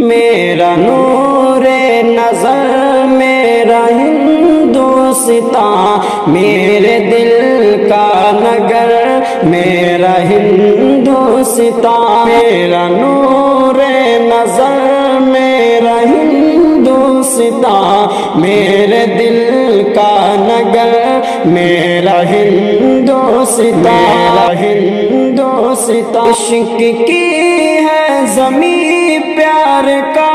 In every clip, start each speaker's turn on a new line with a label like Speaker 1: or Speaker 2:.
Speaker 1: میرا نور نظر میرا ہندوستان، میرے دل کا نگر میرا ہندوستان، میرا نور نظر میرا ہندوستان، میرے دل کا نگر میرا ہندوستان، میرا ہندوستان۔ عشق کی ہے زمین پیار کا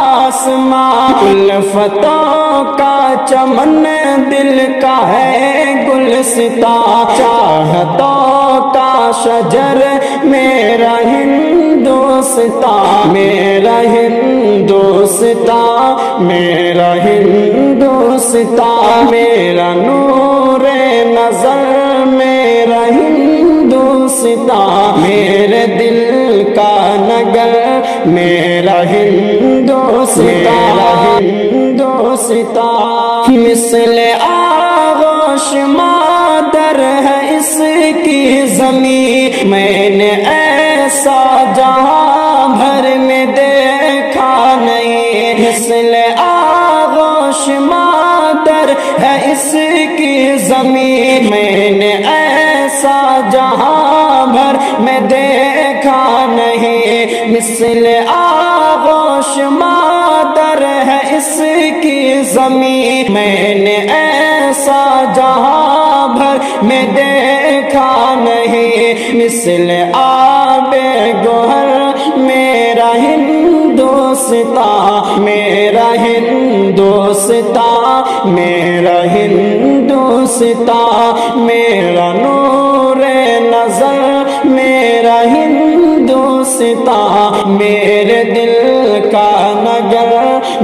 Speaker 1: آسمان، الفتوں کا چمن دل کا ہے گلستان، چاہتوں کا شجر میرا ہندوستان، میرا ہندوستان، میرا ہندوستان، میرا نور نظر میرا ہندوستان، میرے دل کا نگر میرا ہندوستان، ہندوستان۔ مثل آغوش مادر ہے اس کی زمین، میں نے ایسا جہاں بھر میں دیکھا نہیں، مثل آغوش مادر ہے اس کی زمین، میں نے ایسا جہاں بھر میں دیکھا نہیں، مثل آغوش مادر ہے اس کی زمین، میں نے ایسا جہاں بھر میں دیکھا نہیں، مثل آب گوہر میرا ہندوستان، میرا ہندوستان، میرا ہندوستان، میرا نور نظر میرا ہندوستان، میرے دل کا نگر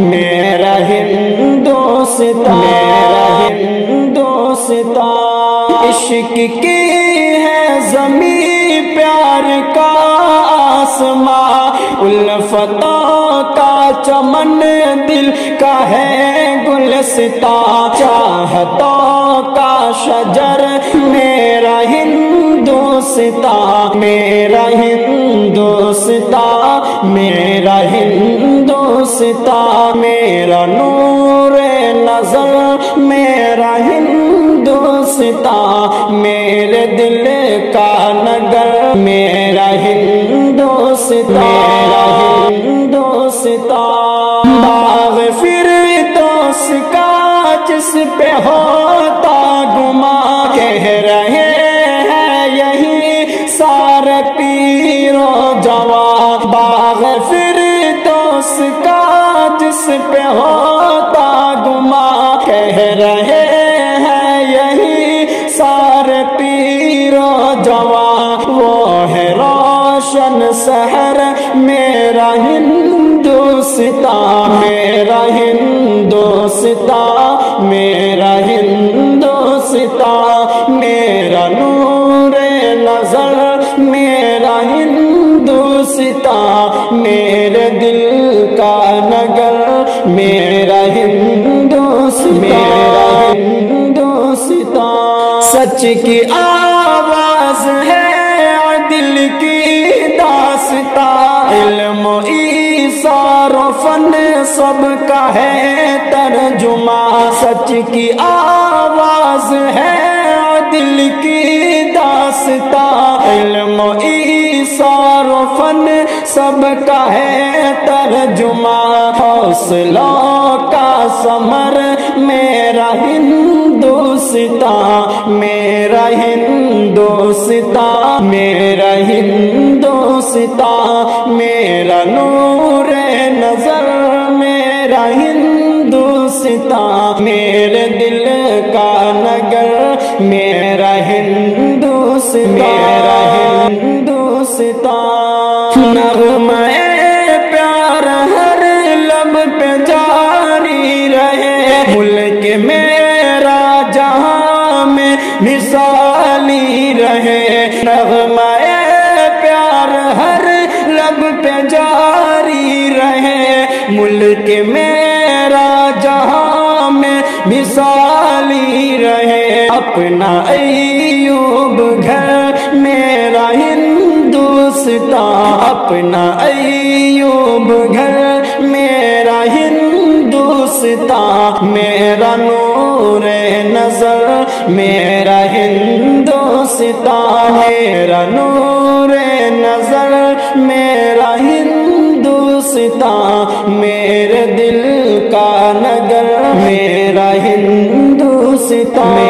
Speaker 1: میرا ہندوستان، میرا ہندوستان۔ عشق کی ہے زمین پیار کا آسمان، الفتوں کا چمن دل کا ہے گلستان، چاہتوں کا شجر میرا ہندوستان، میرا ہندوستان، میرا ہندوستان، میرا نور نظر میرا ہندوستان، میرے دل کا نگر میرا ہندوستان، میرا ہندوستان۔ باغ فردوس کا جس پہ ہوتا گمان، کہہ رہے ہیں یہی سارے پیر و جوان، باغ فردوس کا جس پہ ہوتا گمان، کہہ رہے ہیں یہی سارے پیر و جوان، وہ ہے روشن سحر میرا ہندوستان، میرا ہندوستان، میرا ہندوستان، میرا نور نظر میرا ہندوستان، میرے دل کا نگر میرا ہندوستان، میرا ہندوستان۔ سچ کی آواز ہے دل کی داستان، علم و ایثار و فن سب کا ہے ترجمہ، سچ کی آواز ہے دل کی داستان، علم و ایثار و فن سب کا ہے ترجمہ، حوصلوں کا ثمر میرا ہندوستان، میرا ہندوستان، میرا ہندوستان، میرا نور نظر میرا ہندوستان، میرے دل کا نگر میرا ہندوستان، میرا ہندوستان۔ نغمہ پیار ہر لب پہ جاری رہے، ملک میرا جہاں میں مثالی رہے، نغمہ پیار ہر لب پہ جاری رہے، ملک میرا جہاں میں مثالی رہے، اپنا ایوب گھر میرا ہندوستان، اپنا ایوب گھر ہندوستان میرا نور نظر میرا ہندوستان میرا نور نظر میرا ہندوستان میرے دل کا نگر میرا ہندوستان